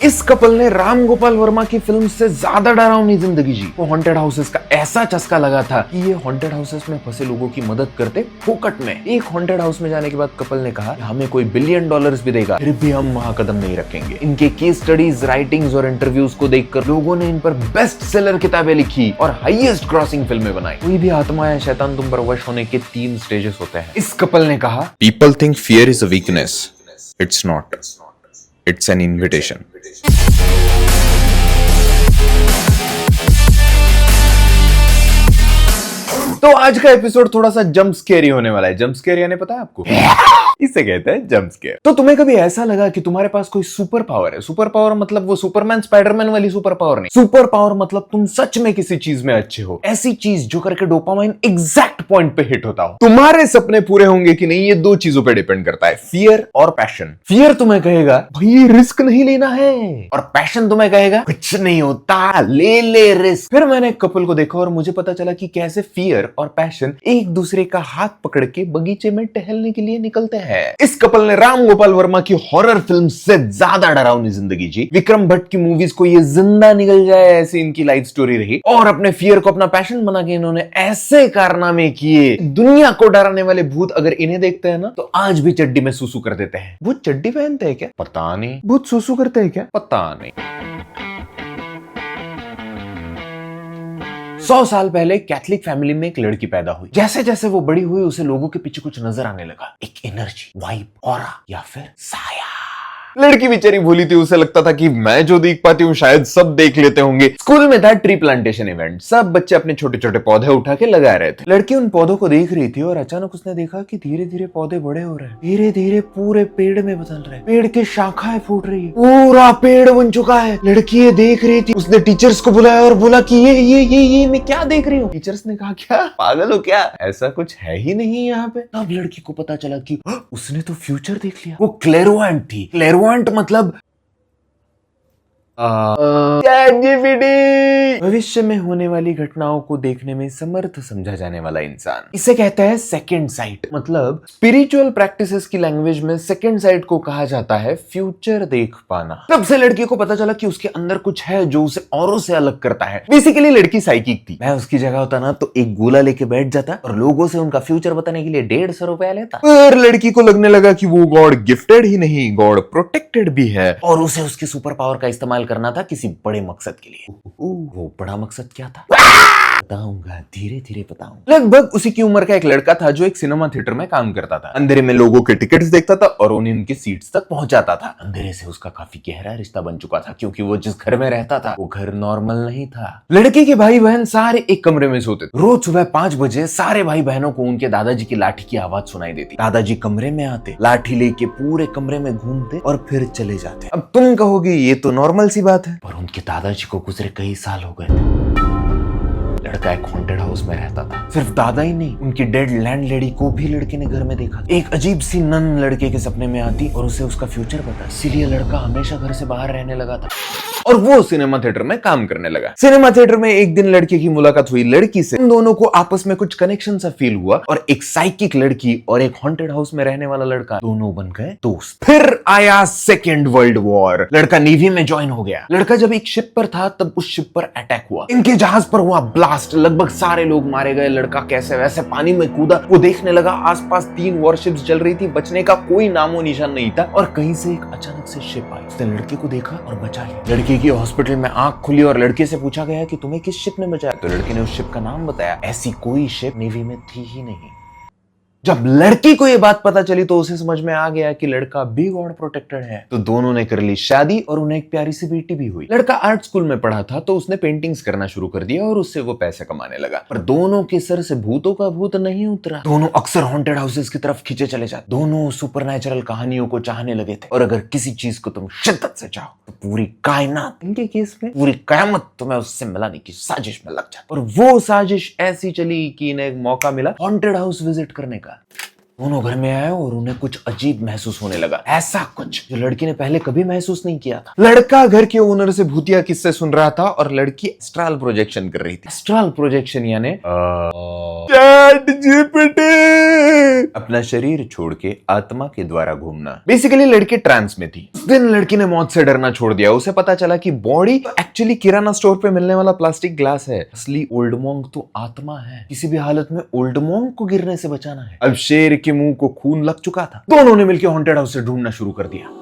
इस कपल ने राम गोपाल वर्मा की फिल्म से ज्यादा डरावनी जिंदगी जी। वो हॉन्टेड हाउसेस का ऐसा चस्का लगा था कि ये हॉन्टेड हाउसेस में फंसे लोगों की मदद करते फोकट में। एक हॉन्टेड हाउस में जाने के बाद कपल ने कहा हमें कोई $1 बिलियन भी देगा फिर भी हम वहां कदम नहीं रखेंगे। इनके केस स्टडीज, राइटिंग्स और इंटरव्यूज को देखकर लोगों ने इन पर बेस्ट सेलर किताबें लिखी और हाईएस्ट क्रॉसिंग फिल्में बनाई। कोई भी आत्मा या शैतान तुम पर वश होने के 3 स्टेजेस होते हैं। इस कपल ने कहा People think fear is a weakness. It's not. It's an invitation. तो आज का एपिसोड थोड़ा सा जंप स्केरी होने वाला है। जंप स्केरी यानी पता है आपको? इसे कहते हैं जंप स्केयर। तो तुम्हें कभी ऐसा लगा कि तुम्हारे पास कोई सुपर पावर है? सुपर पावर मतलब वो सुपरमैन स्पाइडरमैन वाली सुपर पावर नहीं। सुपर पावर मतलब तुम सच में किसी चीज में अच्छे हो, ऐसी चीज जो करके डोपामाइन एग्जैक्ट पॉइंट पे हिट होता हो। तुम्हारे सपने पूरे होंगे कि नहीं, ये 2 चीजों पे डिपेंड करता है, फियर और पैशन। फियर तुम्हें कहेगा भाई रिस्क नहीं लेना है, और पैशन तुम्हें कहेगा कुछ नहीं होता, ले रिस्क। फिर मैंने एक कपल को देखा और मुझे पता चला कि कैसे फियर और पैशन एक दूसरे का हाथ पकड़ के बगीचे में टहलने के लिए निकलते हैं। इस कपल ने राम गोपाल वर्मा की हॉरर फिल्म से ज्यादा डरावनी जिंदगी जी। विक्रम भट्ट की मूवीज को ये जिंदा निकल जाए ऐसी इनकी लाइफ स्टोरी रही, और अपने फियर को अपना पैशन बना के इन्होंने ऐसे कारनामे किए। दुनिया को डराने वाले भूत अगर इन्हें देखते हैं ना तो आज भी चड्डी में सुसु कर देते हैं। भूत चड्डी पहनते हैं क्या? पता नहीं। भूत सुसु करते हैं क्या? पता नहीं। 100 साल पहले कैथलिक फैमिली में एक लड़की पैदा हुई। जैसे जैसे वो बड़ी हुई उसे लोगों के पीछे कुछ नजर आने लगा, एक एनर्जी, वाइब, ऑरा या फिर साया। लड़की बेचारी भूली थी, उसे लगता था कि मैं जो देख पाती हूँ शायद सब देख लेते होंगे। स्कूल में था ट्री प्लांटेशन इवेंट, सब बच्चे अपने छोटे छोटे पौधे उठा के लगा रहे थे। लड़की उन पौधों को देख रही थी और अचानक उसने देखा कि धीरे धीरे पौधे बड़े हो रहे हैं, धीरे धीरे पूरे पेड़ में बदल रहे हैं। पेड़ की शाखाएं फूट रही है, पूरा पेड़ बन चुका है। लड़की ये देख रही थी, उसने टीचर्स को बुलाया और बोला कि ये मैं क्या देख रही हूँ। टीचर्स ने कहा क्या पागल हो क्या, ऐसा कुछ है ही नहीं यहाँ पे। तब लड़की को पता चला कि उसने तो फ्यूचर देख लिया। वो क्लेरवॉयंट थी। क्लेरवॉयंट मतलब भविष्य में होने वाली घटनाओं को देखने में समर्थ समझा जाने वाला इंसान। इसे कहते हैं सेकंड साइट। मतलब स्पिरिचुअल प्रैक्टिसेस की लैंग्वेज में सेकंड साइट को कहा जाता है फ्यूचर देख पाना। तब से लड़की को पता चला कि उसके अंदर कुछ है जो उसे औरों से अलग करता है। बेसिकली लड़की साइकिक थी। मैं उसकी जगह होता ना तो एक गोला लेके बैठ जाता और लोगों से उनका फ्यूचर बताने के लिए 150 रुपया लेता। पर लड़की को लगने लगा कि वो गॉड गिफ्टेड ही नहीं, गॉड प्रोटेक्टेड भी है, और उसे उसके सुपर पावर का इस्तेमाल करना था किसी बड़े मकसद के लिए। वो बड़ा मकसद क्या था बताऊंगा, धीरे धीरे बताऊंगा। लगभग उसी की उम्र का एक लड़का था जो एक सिनेमा थिएटर में काम करता था। अंधेरे में लोगों के टिकट्स देखता था और उन्हें उनकी सीट्स तक पहुंचाता था। अंधेरे से उसका काफी गहरा रिश्ता बन चुका था क्योंकि वो जिस घर में रहता था वो घर नॉर्मल नहीं था। लड़के के भाई बहन सारे एक कमरे में सोते थे। रोज सुबह 5 बजे सारे भाई बहनों को उनके दादाजी की लाठी की आवाज सुनाई देती। दादाजी कमरे में आते, लाठी लेके पूरे कमरे में घूमते और फिर चले जाते। अब तुम कहोगे ये तो नॉर्मल सी बात है, पर उनके दादाजी को गुजरे कई साल हो गए थे। लड़का एक हॉन्टेड हाउस में रहता था। सिर्फ दादा ही नहीं, उनकी डेड लैंडलेडी को भी लड़के ने घर में देखा। एक अजीब सी नन लड़के के सपने में आती और उसे उसका फ्यूचर पता, इसीलिए लड़का हमेशा घर से बाहर रहने लगा था और वो सिनेमा थिएटर में काम करने लगा। सिनेमा थिएटर में एक दिन लड़के की मुलाकात हुई लड़की से। उन दोनों को आपस में कुछ कनेक्शन सा फील हुआ और एक साइकिक लड़की और एक हॉन्टेड हाउस में रहने वाला लड़का दोनों बन गए दोस्त। फिर आया सेकेंड वर्ल्ड वॉर। लड़का नेवी में ज्वाइन हो गया। लड़का जब एक शिप पर था तब उस शिप पर अटैक हुआ। इनके जहाज पर हुआ ब्लास्ट, लगभग सारे लोग मारे गए। लड़का कैसे वैसे पानी में कूदा। वो देखने लगा आसपास 3 वॉरशिप्स जल रही थी, बचने का कोई नामो निशान नहीं था, और कहीं से एक अचानक से शिप आई। उसने लड़के को देखा और बचा लिया। लड़के की हॉस्पिटल में आंख खुली और लड़के से पूछा गया कि तुम्हें किस शिप ने बचाया, तो लड़के ने उस शिप का नाम बताया। ऐसी कोई शिप नेवी में थी ही नहीं। जब लड़की को यह बात पता चली तो उसे समझ में आ गया कि लड़का भी गॉड प्रोटेक्टेड है। तो दोनों ने कर ली शादी और उन्हें एक प्यारी सी बेटी भी हुई। लड़का आर्ट स्कूल में पढ़ा था तो उसने पेंटिंग्स करना शुरू कर दिया और उससे वो पैसे कमाने लगा। पर दोनों के सर से भूतों का भूत नहीं उतरा। दोनों अक्सर हॉन्टेड हाउसेस की तरफ खींचे चले जाते। दोनों सुपरनैचुरल कहानियों को चाहने लगे थे, और अगर किसी चीज को तुम शिद्दत से चाहो तो पूरी कायनात, इनके केस में पूरी कयामत तुम्हें उससे मिलाने की साजिश में लग जाती। और वो साजिश ऐसी चली कि इन्हें एक मौका मिला हॉन्टेड हाउस विजिट करने का। दोनों घर में आए और उन्हें कुछ अजीब महसूस होने लगा, ऐसा कुछ जो लड़की ने पहले कभी महसूस नहीं किया था। लड़का घर के ओनर से भूतिया किस्से सुन रहा था और लड़की एस्ट्रल प्रोजेक्शन कर रही थी। एस्ट्रल प्रोजेक्शन यानी चैट जीपीटी, अपना शरीर छोड़ के आत्मा के द्वारा घूमना। बेसिकली लड़की ट्रांस में थी। उस दिन लड़की ने मौत से डरना छोड़ दिया। उसे पता चला कि बॉडी एक्चुअली किराना स्टोर पे मिलने वाला प्लास्टिक ग्लास है, असली ओल्ड मॉन्क तो आत्मा है। किसी भी हालत में ओल्ड मॉन्क को गिरने से बचाना है। अब शेर के मुंह को खून लग चुका था। दोनों ने मिलकर हॉन्टेड हाउस से ढूंढना शुरू कर दिया।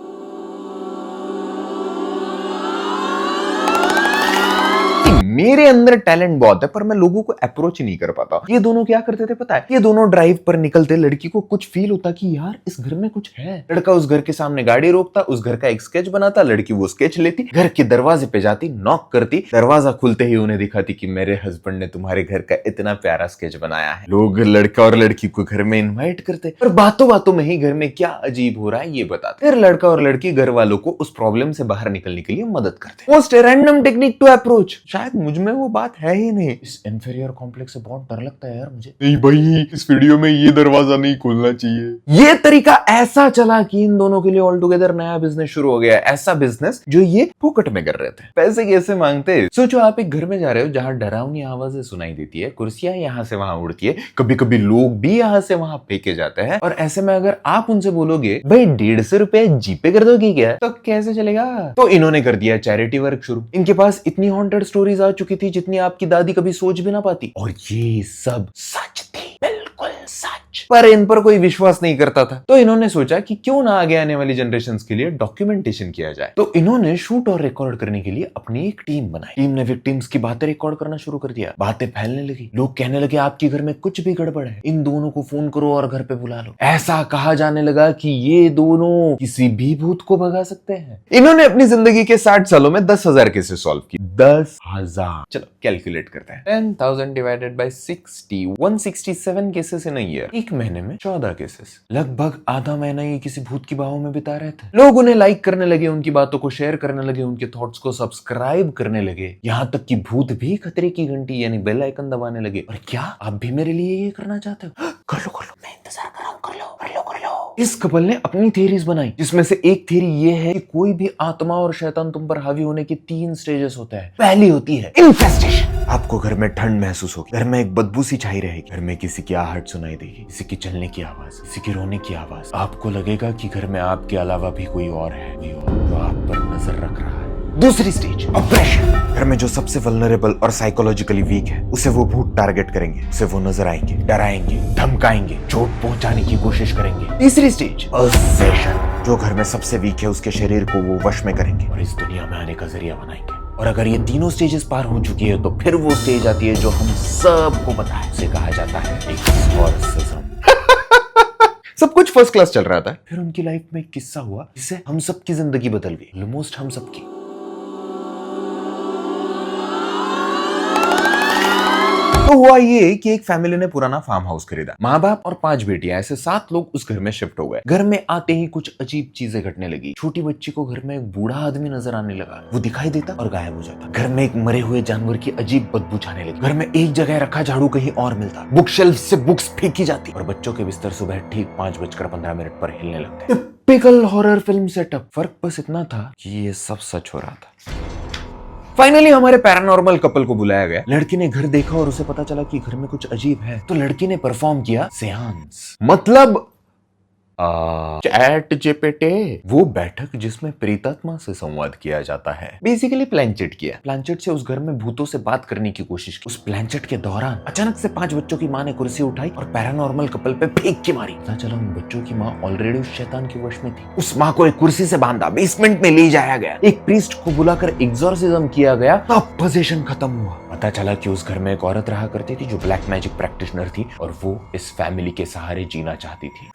मेरे अंदर टैलेंट बहुत है पर मैं लोगों को अप्रोच नहीं कर पाता। ये दोनों क्या करते थे पता है? ये दोनों ड्राइव पर निकलते, लड़की को कुछ फील होता कि यार इस घर में कुछ है। लड़का उस घर के सामने गाड़ी रोकता, उस घर का एक स्केच बनाता, लड़की वो स्केच लेती, घर के दरवाजे पे जाती, नॉक करती, दरवाजा खुलते ही उन्हें दिखाती कि मेरे हस्बैंड ने तुम्हारे घर का इतना प्यारा स्केच बनाया है। लोग लड़का और लड़की को घर में इन्वाइट करते और बातों बातों में ही घर में क्या अजीब हो रहा है ये बताते। फिर लड़का और लड़की घर वालों को उस प्रॉब्लम से बाहर निकलने के लिए मदद करते। Most random technique to approach. शायद मुझ में वो बात है ही नहीं। इस इंफीरियर कॉम्प्लेक्स से बहुत डर लगता है यार मुझे। नहीं भाई, इस वीडियो में ये दरवाजा नहीं खोलना चाहिए। ये तरीका ऐसा चला कि इन दोनों के लिए ऑल टुगेदर नया बिजनेस शुरू हो गया। ऐसा बिजनेस जो ये फोकट में कर रहे थे। पैसे कैसे मांगते? सोचो आप एक घर में जा रहे हो जहां डरावनी आवाजें सुनाई देती है, कुर्सियां यहां से वहां उड़ती है, कभी कभी लोग भी यहां से वहां फेंके जाते हैं, और ऐसे में अगर आप उनसे बोलोगे भाई 150 रुपए जीपे कर दोगी क्या, तो कैसे चलेगा? तो इन्होंने कर दिया चैरिटी वर्क शुरू। इनके पास इतनी हॉन्टेड स्टोरीज आ चुकी थी जितनी आपकी दादी कभी सोच भी ना पाती, और ये सब सच थी, बिल्कुल सच। पर इन पर कोई विश्वास नहीं करता था। तो इन्होंने सोचा कि क्यों ना आगे आने वाली जनरेशंस के लिए डॉक्यूमेंटेशन किया जाए। तो इन्होंने शूट और रिकॉर्ड करने के लिए अपनी एक टीम बनाई। टीम ने विक्टिम्स की बातें रिकॉर्ड करना शुरू कर दिया। बातें फैलने लगी, लोग कहने लगे आपके घर में कुछ भी गड़बड़ है, इन दोनों को फोन करो और घर पे बुला लो। ऐसा कहा जाने लगा कि ये दोनों किसी भी भूत को भगा सकते हैं। इन्होंने अपनी जिंदगी के 60 सालों में 10,000 केसेस सॉल्व की। 10,000। चलो कैलकुलेट करते हैं। 10,000 divided by 60, 167 cases in a year. एक महीने में 14 केसेस। लगभग आधा महीना ये किसी भूत की बाहों में बिता रहे थे। लोग उन्हें लाइक करने लगे, उनकी बातों को शेयर करने लगे, उनके थॉट्स को सब्सक्राइब करने लगे, यहाँ तक कि भूत भी खतरे की घंटी यानी बेल आइकन दबाने लगे। और क्या आप भी मेरे लिए ये करना चाहते हो? कर लो, मैं इंतजार कर रहा हूं, कर लो। इस कपल ने अपनी थ्योरीज बनाई, जिसमें से एक थ्योरी ये है कि कोई भी आत्मा और शैतान तुम पर हावी होने के 3 स्टेजेस होते हैं। पहली होती है इन्फेस्टेशन। आपको घर में ठंड महसूस होगी, घर में एक बदबू सी छाई रहेगी, घर में किसी की आहट सुनाई देगी, किसी की चलने की आवाज, किसी की रोने की आवाज। आपको लगेगा कि घर में आपके अलावा भी कोई और है, कोई और जो आप पर नजर रख रहा है। दूसरी स्टेज ऑपरेशन। घर में जो सबसे वल्नरेबल और साइकोलॉजिकली वीक है उसे वो भूत टारगेट करेंगे, उसे वो नजर आएंगे, डराएंगे, धमकाएंगे, चोट पहुंचाने की कोशिश करेंगे। तीसरी स्टेज ऑब्सेशन। जो घर में सबसे वीक है उसके शरीर को वो वश में करेंगे और इस दुनिया में आने का जरिया बनाएंगे। और अगर ये तीनों स्टेजेस पार हो चुकी है तो फिर वो स्टेज आती है जो हम सबको पता है, उसे कहा जाता है एक्सॉर्सिज्म। सब कुछ फर्स्ट क्लास चल रहा था। फिर उनकी लाइफ में एक किस्सा हुआ जिससे हम सबकी जिंदगी बदल गई, ऑलमोस्ट हम सबकी। तो हुआ ये कि एक फैमिली ने पुराना फार्म हाउस खरीदा। माँ बाप और 5 बेटियां, ऐसे 7 लोग उस घर में शिफ्ट हो गए। घर में आते ही कुछ अजीब चीजें घटने लगी। छोटी बच्ची को घर में एक बूढ़ा आदमी नजर आने लगा। वो दिखाई देता और गायब हो जाता। घर में एक मरे हुए जानवर की अजीब बदबू छाने लगी। घर में एक जगह रखा झाड़ू कहीं और मिलता। बुक शेल्फ से बुक्स फेंकी जाती और बच्चों के बिस्तर सुबह ठीक 5:15 पर हिलने लगते। Typical horror film setup. फर्क बस इतना था कि ये सब सच हो रहा था। फाइनली हमारे पैरानॉर्मल कपल को बुलाया गया। लड़की ने घर देखा और उसे पता चला कि घर में कुछ अजीब है। तो लड़की ने परफॉर्म किया सेंस, मतलब चैट जीपीटी, वो बैठक जिसमें प्रेतात्मा से संवाद किया जाता है। बेसिकली प्लानचेट किया। प्लानचेट से उस घर में भूतों से बात करने की कोशिश की। उस प्लानचेट के दौरान अचानक से 5 बच्चों की माँ ने कुर्सी उठाई और पैरानॉर्मल कपल पे फेंक के मारी। पता चला उन बच्चों की माँ ऑलरेडी उस शैतान के वश में थी। उस माँ को एक कुर्सी से बांधा बेसमेंट में ले जाया गया। एक प्रीस्ट को बुलाकर एक्सॉर्सिज्म किया गया। तब पोजीशन खत्म हुआ। पता चला कि उस घर में एक औरत रहा करती थी जो ब्लैक मैजिक प्रैक्टिशनर थी और वो इस फैमिली के सहारे जीना चाहती थी।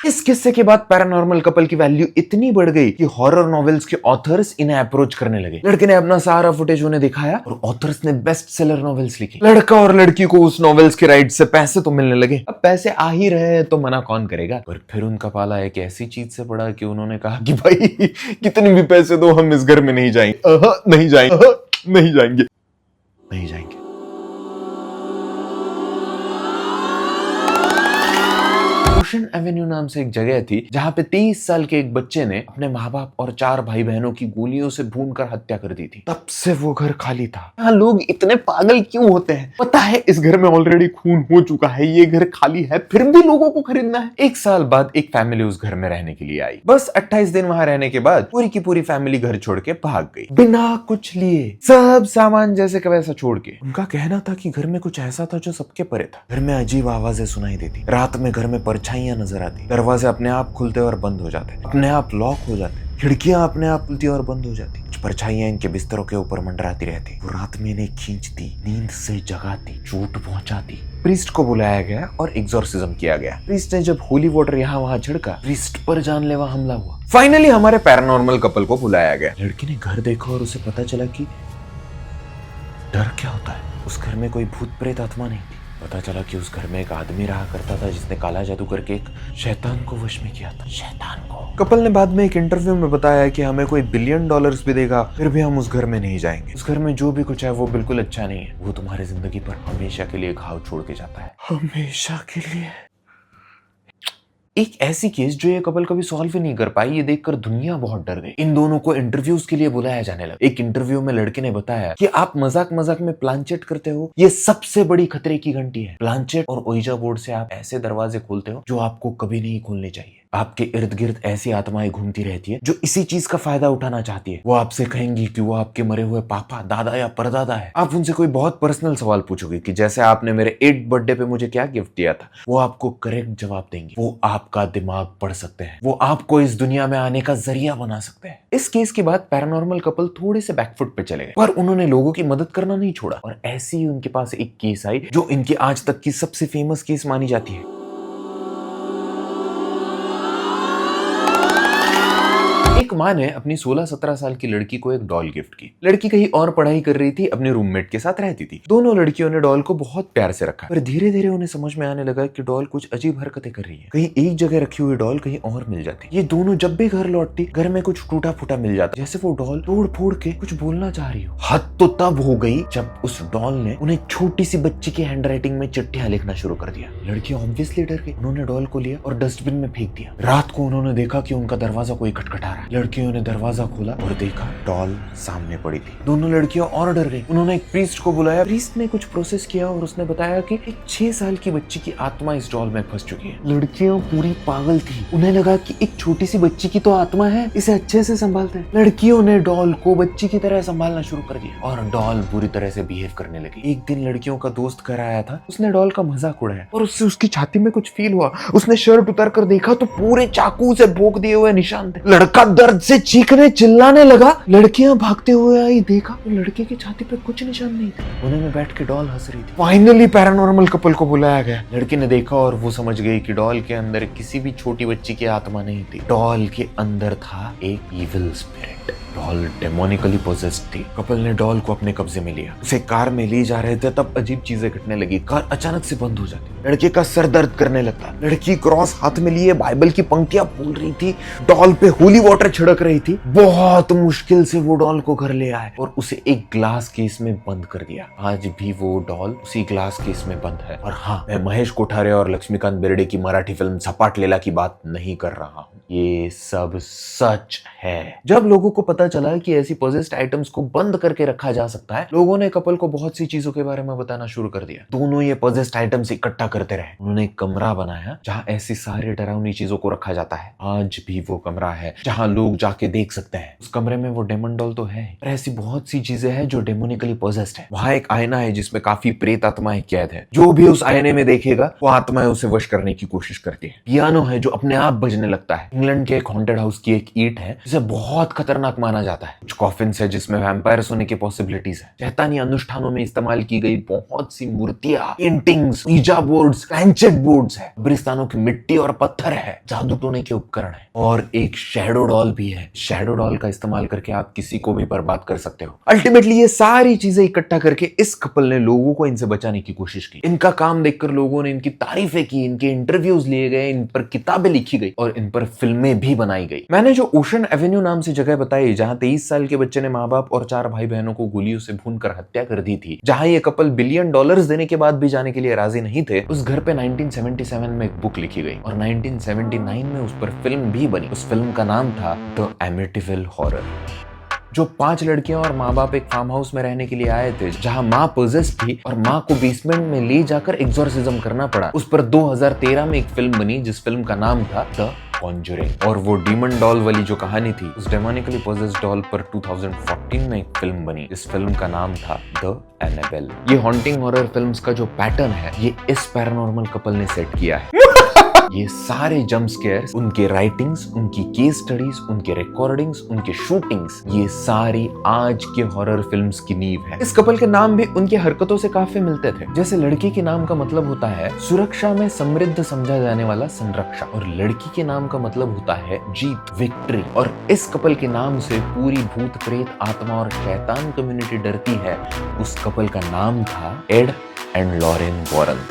इस किस्से के बाद पैरानॉर्मल कपल की वैल्यू इतनी बढ़ गई कि हॉरर नॉवेल्स के ऑथर्स इन्हें अप्रोच करने लगे। लड़के ने अपना सारा फुटेज उन्हें दिखाया और ऑथर्स ने बेस्ट सेलर नॉवेल्स लिखी। लड़का और लड़की को उस नॉवेल्स के राइट से पैसे तो मिलने लगे। अब पैसे आ ही रहे हैं तो मना कौन करेगा। पर फिर उनका पाला एक ऐसी चीज से पड़ा कि उन्होंने कहा कि भाई कितने भी पैसे दो हम इस घर में नहीं जाएंगे, नहीं जाएंगे, नहीं जाएंगे, नहीं जाएंगे। ओशन एवेन्यू नाम से एक जगह थी जहाँ पे 30 साल के एक बच्चे ने अपने माँ बाप और 4 भाई बहनों की गोलियों से भूनकर हत्या कर दी थी। तब से वो घर खाली था। यहाँ लोग इतने पागल क्यों होते हैं? पता है इस घर में ऑलरेडी खून हो चुका है, ये घर खाली है, फिर भी लोगों को खरीदना है। 1 साल बाद एक फैमिली उस घर में रहने के लिए आई। बस 28 दिन वहां रहने के बाद पूरी की पूरी फैमिली घर छोड़ के भाग गई, बिना कुछ लिए, सब सामान जैसे का वैसा छोड़ के। उनका कहना था कि घर में कुछ ऐसा था जो सबके परे था। घर में अजीब आवाजें सुनाई देती, रात में घर में परछाइयां नजर आती, दरवाजे अपने आप खुलते और बंद हो जाते, अपने आप लॉक हो जाते, खिड़कियां अपने आप खुलती और बंद हो जाती, कुछ परछाइयां इनके बिस्तरों के ऊपर मंडराती रहती। वो रात में इन्हें खींचती, नींद से जगाती, चोट पहुंचाती। प्रीस्ट को बुलाया गया और एग्जॉर्सिज्म किया गया। प्रीस्ट ने जब होली वाटर यहाँ वहां छिड़का, प्रीस्ट पर जानलेवा हमला हुआ। फाइनली हमारे पैरानॉर्मल कपल को बुलाया गया। लड़की ने घर देखा और उसे पता चला कि डर क्या होता है। उस घर में कोई भूत प्रेत आत्मा नहीं थी। पता चला कि उस घर में एक आदमी रहा करता था जिसने काला जादू करके एक शैतान को वश में किया था। शैतान को कपल ने बाद में एक इंटरव्यू में बताया कि हमें कोई $1 बिलियन भी देगा, फिर भी हम उस घर में नहीं जाएंगे। उस घर में जो भी कुछ है वो बिल्कुल अच्छा नहीं है। वो तुम्हारी जिंदगी पर हमेशा के लिए घाव छोड़ के जाता है, हमेशा के लिए। एक ऐसी केस जो ये कपल कभी सॉल्व ही नहीं कर पाई, ये देखकर दुनिया बहुत डर गई। इन दोनों को इंटरव्यूज के लिए बुलाया जाने लगा। एक इंटरव्यू में लड़के ने बताया कि आप मजाक मजाक में प्लानचेट करते हो, ये सबसे बड़ी खतरे की घंटी है। प्लानचेट और ओइजा बोर्ड से आप ऐसे दरवाजे खोलते हो जो आपको कभी नहीं खोलने चाहिए। आपके इर्द गिर्द ऐसी आत्माएं घूमती रहती है जो इसी चीज का फायदा उठाना चाहती है। वो आपसे कहेंगी कि वो आपके मरे हुए पापा, दादा या परदादा है। आप उनसे कोई बहुत पर्सनल सवाल पूछोगे कि जैसे आपने मेरे 8th बर्थडे पे मुझे क्या गिफ्ट दिया था, वो आपको करेक्ट जवाब देंगे। वो आपका दिमाग पढ़ सकते हैं, वो आपको इस दुनिया में आने का जरिया बना सकते हैं। इस केस के बाद पैरानॉर्मल कपल थोड़े से बैकफुट पे चले गए, पर उन्होंने लोगों की मदद करना नहीं छोड़ा। और ऐसी ही उनके पास एक केस आई जो इनकी आज तक की सबसे फेमस केस मानी जाती है। एक माँ ने अपनी 16-17 साल की लड़की को एक डॉल गिफ्ट की। लड़की कहीं और पढ़ाई कर रही थी, अपने रूममेट के साथ रहती थी। दोनों लड़कियों ने डॉल को बहुत प्यार से रखा, पर धीरे धीरे उन्हें समझ में आने लगा कि डॉल कुछ अजीब हरकतें कर रही है। कहीं एक जगह रखी हुई डॉल कहीं और मिल जाती। ये दोनों जब भी घर लौटती, घर में कुछ टूटा फूटा मिल जाता, जैसे वो डॉल तोड़ फोड़ के कुछ बोलना चाह रही हो। हद तो तब हो गई जब उस डॉल ने उन्हें छोटी सी बच्ची की हैंडराइटिंग में चिट्ठियां लिखना शुरू कर दिया। लड़कियां ऑब्वियसली डर गई। उन्होंने डॉल को लिया और डस्टबिन में फेंक दिया। रात को उन्होंने देखा कि उनका दरवाजा कोई खटखटा रहा है। लड़कियों ने दरवाजा खोला और देखा डॉल सामने पड़ी थी। दोनों लड़कियां और डर गई। उन्होंने एक प्रीस्ट को बुलाया। प्रीस्ट ने कुछ प्रोसेस किया और उसने बताया कि एक 6 साल की बच्ची की आत्मा इस डॉल में फंस चुकी है। लड़कियां पूरी पागल थी। उन्हें लगा कि एक छोटी सी बच्ची की तो आत्मा है, इसे अच्छे से संभालते हैं। लड़कियों ने डॉल को बच्ची की तरह संभालना शुरू कर दिया और डॉल बुरी तरह से बिहेव करने लगी। एक दिन लड़कियों का दोस्त घर आया था। उसने डॉल का मजाक उड़ाया और उससे उसकी छाती में कुछ फील हुआ। उसने शर्ट उतार कर देखा तो पूरे चाकू से भोंक दिए हुए निशान थे। लड़का दर्द से चीखने चिल्लाने लगा। लड़कियां भागते हुए आई, देखा तो लड़के की छाती पे कुछ निशान नहीं थे। कोने में बैठ के डॉल हंस रही थी। फाइनली पैरानॉर्मल कपल को बुलाया गया। लड़की ने देखा और वो समझ गई कि डॉल के अंदर किसी भी छोटी बच्ची की आत्मा नहीं थी। डॉल के अंदर था एक इविल स्पिरिट। डॉल डेमोनिकली पोजेस्ड थी। कपल ने डॉल को अपने कब्जे में लिया। उसे कार में ले जा रहे थे तब अजीब चीजें घटने लगी। कार अचानक से बंद हो जाती। लड़के का सर दर्द करने लगता। लड़की क्रॉस हाथ में लिए बाइबल की पंक्तियां बोल रही थी। डॉल पे होली वाटर छिड़क रही थी। बहुत मुश्किल से वो डॉल को घर ले आए और उसे एक ग्लास केस में बंद कर दिया। आज भी वो डॉल उसी ग्लास केस में बंद है। और हाँ, मैं महेश कोठारे और लक्ष्मीकांत बेर्डे की मराठी फिल्म सपाट लीला की बात नहीं कर रहा हूँ। ये सब सच है। जब लोगों को पता चला कि ऐसी पोजेस्ड आइटम्स को बंद करके रखा जा सकता है, लोगों ने कपल को बहुत सी चीजों के बारे में बताना शुरू कर दिया। दोनों ये पोजेस्ड आइटम्स इकट्ठा करते रहे। उन्होंने एक कमरा बनाया जहाँ ऐसी सारी डरावनी चीजों को रखा जाता है। आज भी वो कमरा है जहाँ लोग जाके देख सकते हैं। उस कमरे में वो डेमन डॉल तो है, पर ऐसी बहुत सी चीजें हैं जो डेमोनिकली पोजेस्ड है। वहाँ एक आईना है जिसमें काफी प्रेत आत्माएं कैद है। जो भी उस आईने में देखेगा वो आत्माएं उसे वश करने की कोशिश करती है। पियानो है जो अपने आप बजने लगता है। इंग्लैंड के एक हॉन्टेड हाउस की एक ईंट है जिसे बहुत खतरनाक माना जाता है। कुछ कॉफिन्स है जिसमें वैम्पायर्स होने की पॉसिबिलिटीज है। शैतानी अनुष्ठानों में इस्तेमाल की गई बहुत सी मूर्तियां, पेंटिंग्स, ईजा बोर्ड्स, प्लांचेट बोर्ड्स है। कब्रिस्तानों की मिट्टी और पत्थर है। जादू टोने के उपकरण है और एक शैडो डॉल भी है। शैडो डॉल का इस्तेमाल करके आप किसी को भी बर्बाद कर सकते हो। अल्टीमेटली ये सारी चीजें इकट्ठा करके इस कपल ने लोगों को इनसे बचाने की कोशिश की। इनका काम देखकर लोगों ने इनकी तारीफें की, इनके इंटरव्यूज लिए गए, इन पर किताबें लिखी गई और इन पर फिल्में भी बनाई गई। मैंने जो ओशन एवेन्यू नाम से जगह बताई जहां 23 साल के बच्चे ने माँ बाप और 4 भाई बहनों को गोलियों से भूनकर हत्या कर दी थी, जहां ये कपल बिलियन डॉलर्स देने के बाद भी जाने के लिए राजी नहीं थे, उस घर पे 1977 में एक बुक लिखी गई और 1979 में उस पर फिल्म भी बनी। उस फिल्म का नाम था द एमिटिविल हॉरर। जो 5 लड़कियां और माँ बाप एक फार्म हाउस में रहने के लिए आए थे, जहां माँ पोजेस थी और माँ को बेसमेंट में ले जाकर एग्जॉर्सिज्म करना पड़ा। उस पर 2013 में एक फिल्म बनी जिस फिल्म का नाम था द कॉन्जरिंग। और वो डीमन डॉल वाली जो कहानी थी, उस डेमोनिकली पोजेस्ड डॉल पर 2014 में एक फिल्म बनी। इस फिल्म का नाम था द एनाबेल। ये हॉन्टिंग हॉरर फिल्म्स का जो पैटर्न है, ये इस पैरानॉर्मल कपल ने सेट किया है। ये सारे जंप स्केयर्स, उनके राइटिंग्स, उनकी केस स्टडीज, उनके रिकॉर्डिंग्स, उनके शूटिंग्स, ये सारी आज के हॉरर फिल्म्स की नींव है। इस कपल के नाम भी उनकी हरकतों से काफी मिलते थे। जैसे लड़की के नाम का मतलब होता है सुरक्षा में समृद्ध समझा जाने वाला संरक्षक, और लड़की के नाम का मतलब होता है जीत, विक्ट्री। और इस कपल के नाम से पूरी भूत प्रेत आत्मा और शैतान कम्युनिटी डरती है। उस कपल का नाम था एड एंड लॉरेन वॉरेन।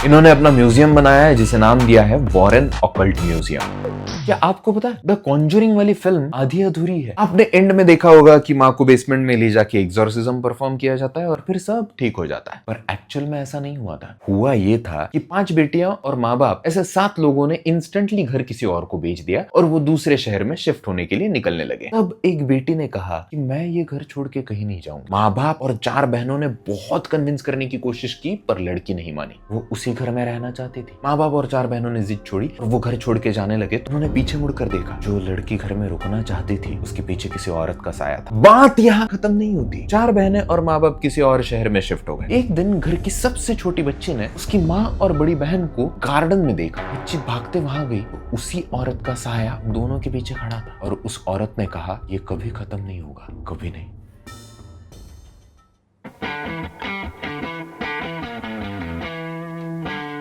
इन्होंने अपना म्यूजियम बनाया है जिसे नाम दिया है वॉरेन ऑकल्ट म्यूजियम। क्या आपको पता है द कॉन्जरिंग वाली फिल्म आधी अधूरी है। आपने एंड में देखा होगा कि माँ को बेसमेंट में ले जाके एग्जॉर्सिज्म परफॉर्म किया जाता है और फिर सब ठीक हो जाता है, पर एक्चुअल में ऐसा नहीं हुआ था। हुआ ये था कि 5 बेटियां और माँ बाप ऐसे 7 लोगों ने इंस्टेंटली घर किसी और को बेच दिया और वो दूसरे शहर में शिफ्ट होने के लिए निकलने लगे। तब एक बेटी ने कहा कि मैं ये घर छोड़ के कहीं नहीं जाऊंगा। माँ बाप और 4 बहनों ने बहुत कन्विंस करने की कोशिश की, पर लड़की नहीं मानी। वो उसी घर में रहना चाहती थी। माँ बाप और 4 बहनों ने जिद छोड़ी और वो घर छोड़ के जाने लगे। तो उन्होंने पीछे मुड़कर देखा, जो लड़की घर में रुकना चाहती थी उसके पीछे किसी औरत का साया था। बात यहाँ खत्म नहीं होती। 4 बहनें और माँ बाप किसी और शहर में शिफ्ट हो गए। एक दिन घर की सबसे छोटी बच्ची ने उसकी माँ और बड़ी बहन को गार्डन में देखा। बच्ची भागते वहां गई तो उसी औरत का साया दोनों के पीछे खड़ा था और उस औरत ने कहा, ये कभी खत्म नहीं होगा, कभी नहीं।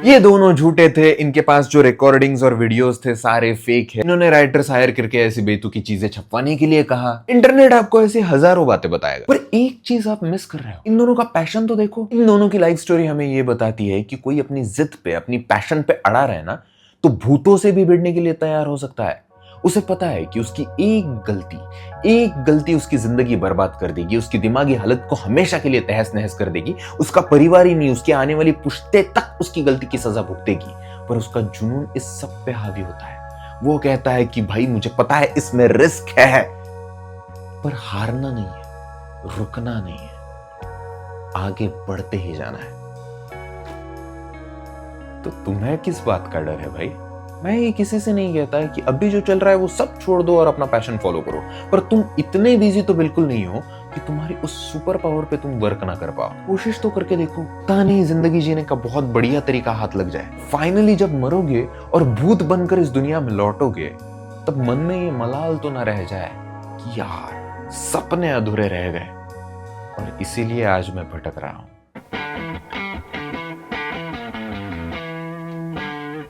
ये दोनों झूठे थे। इनके पास जो रिकॉर्डिंग्स और वीडियोस थे सारे फेक है। इन्होंने राइटर्स हायर करके ऐसी बेतुकी चीजें छपवाने के लिए कहा। इंटरनेट आपको ऐसी हजारों बातें बताएगा, पर एक चीज आप मिस कर रहे हो। इन दोनों का पैशन तो देखो। इन दोनों की लाइफ स्टोरी हमें ये बताती है कि कोई अपनी जिद पे, अपनी पैशन पे अड़ा रहे ना, तो भूतों से भी भिड़ने के लिए तैयार हो सकता है। उसे पता है कि उसकी एक गलती उसकी जिंदगी बर्बाद कर देगी, उसकी दिमागी हालत को हमेशा के लिए तहस नहस कर देगी। उसका परिवार ही नहीं, उसकी आने वाली पुश्ते तक उसकी गलती की सजा भुगतेगी। पर उसका जुनून इस सब पे हावी होता है। वो कहता है कि भाई मुझे पता है इसमें रिस्क है, पर हारना नहीं है, रुकना नहीं है, आगे बढ़ते ही जाना है। तो तुम्हें किस बात का डर है भाई? मैं ये किसी से नहीं कहता है कि अभी जो चल रहा है वो सब छोड़ दो और अपना पैशन फॉलो करो, पर तुम इतने बिजी तो बिल्कुल नहीं हो कि तुम्हारी उस सुपर पावर पे तुम वर्क ना कर पाओ। कोशिश तो करके देखो, पता नहीं जिंदगी जीने का बहुत बढ़िया तरीका हाथ लग जाए। फाइनली जब मरोगे और भूत बनकर इस दुनिया में लौटोगे, तब मन में ये मलाल तो ना रह जाए कि यार सपने अधूरे रह गए। और इसीलिए आज मैं भटक रहा हूं।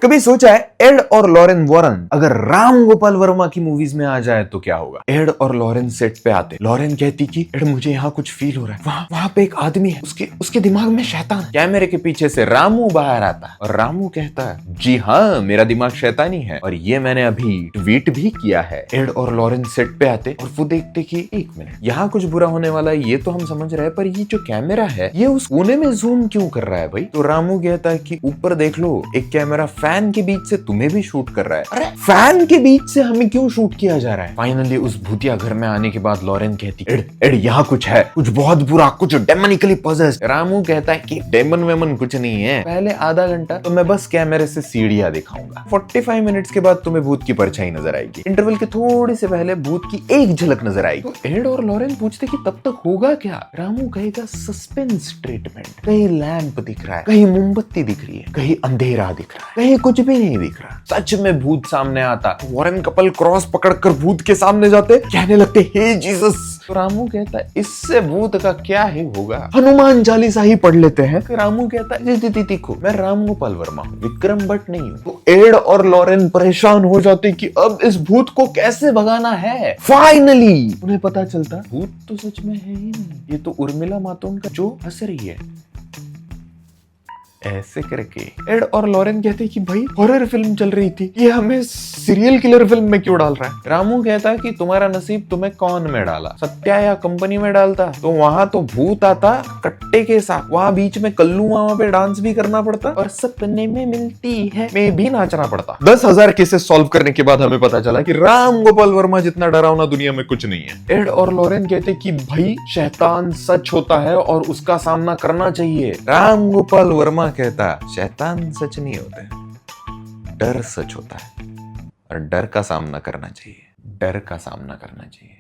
कभी सोचा है एड और लॉरेन वॉरेन अगर राम गोपाल वर्मा की मूवीज में आ जाए तो क्या होगा? एड और लॉरेन सेट पे आते, लॉरेन कहती कि एड मुझे यहाँ कुछ फील हो रहा है, वहाँ पे एक आदमी है, उसके दिमाग में शैतान है। कैमरे के पीछे से रामू बाहर आता है और रामू कहता है, जी हाँ मेरा दिमाग शैतानी है और ये मैंने अभी ट्वीट भी किया है। एड और लॉरेन सेट पे आते और वो देखते कि एक मिनट, यहाँ कुछ बुरा होने वाला है ये तो हम समझ रहे हैं, पर ये जो कैमरा है ये उस कोने में जूम क्यों कर रहा है भाई? तो रामू कहता है कि ऊपर देख लो, एक कैमरा फैन के बीच से तुम्हें भी शूट कर रहा है। अरे फैन के बीच से हमें क्यों शूट किया जा रहा है? फाइनली उस भूतिया घर में आने के बाद लॉरेन कहती, एड यहाँ कुछ है, कुछ बहुत बुरा, कुछ डेमोनिकली पॉसेस्ड। रामू कहता है कि डेमन वेमन कुछ नहीं है, पहले आधा घंटा तो मैं बस कैमरे से सीढ़ियां दिखाऊंगा, 45 मिनट्स के बाद तुम्हें भूत की परछाई नजर आएगी, इंटरवल के थोड़े से पहले भूत की एक झलक नजर आएगी। तो एड और लॉरेन पूछते कि तब तक होगा क्या? रामू कहेगा सस्पेंस ट्रीटमेंट। कहीं लैंप दिख रहा है, कहीं मोमबत्ती दिख रही है, कहीं अंधेरा दिख रहा है, कहीं कुछ भी नहीं दिख रहा। सच में भूत सामने आता, वॉरेन कपल क्रॉस पकड़कर भूत के सामने जाते, कहने लगते हे जीसस। तो रामू कहता है इससे भूत का क्या ही होगा, हनुमान चालीसा ही पढ़ लेते हैं। रामू कहता है जी देखो मैं राम गोपाल वर्मा हूँ, विक्रम भट्ट नहीं हूँ। तो एड और लॉरेन परेशान हो जाते कि अब इस भूत को कैसे भगाना है। फाइनली उन्हें पता चलता भूत तो सच में है ही नहीं, ये तो उर्मिला मातोंडकर जो हंस रही है। ऐसे करके एड और लॉरेन कहते कि भाई हॉरर फिल्म चल रही थी, ये हमें सीरियल किलर फिल्म में क्यों डाल रहा है। रामू कहता कि तुम्हारा नसीब तुम्हें कौन में डाला, सत्या या कंपनी में डालता तो वहां तो भूत आता कट्टे के साथ, वहां बीच में कल्लू मामा पे डांस भी करना पड़ता और सपने में मिलती है में भी नाचना पड़ता। 10,000 केसेस सॉल्व करने के बाद हमें पता चला कि राम गोपाल वर्मा जितना डरावना दुनिया में कुछ नहीं है। एड और लॉरेन कहते कि भाई शैतान सच होता है और उसका सामना करना चाहिए। राम गोपाल वर्मा कहता शैतान सच नहीं होते, डर सच होता है और डर का सामना करना चाहिए, डर का सामना करना चाहिए।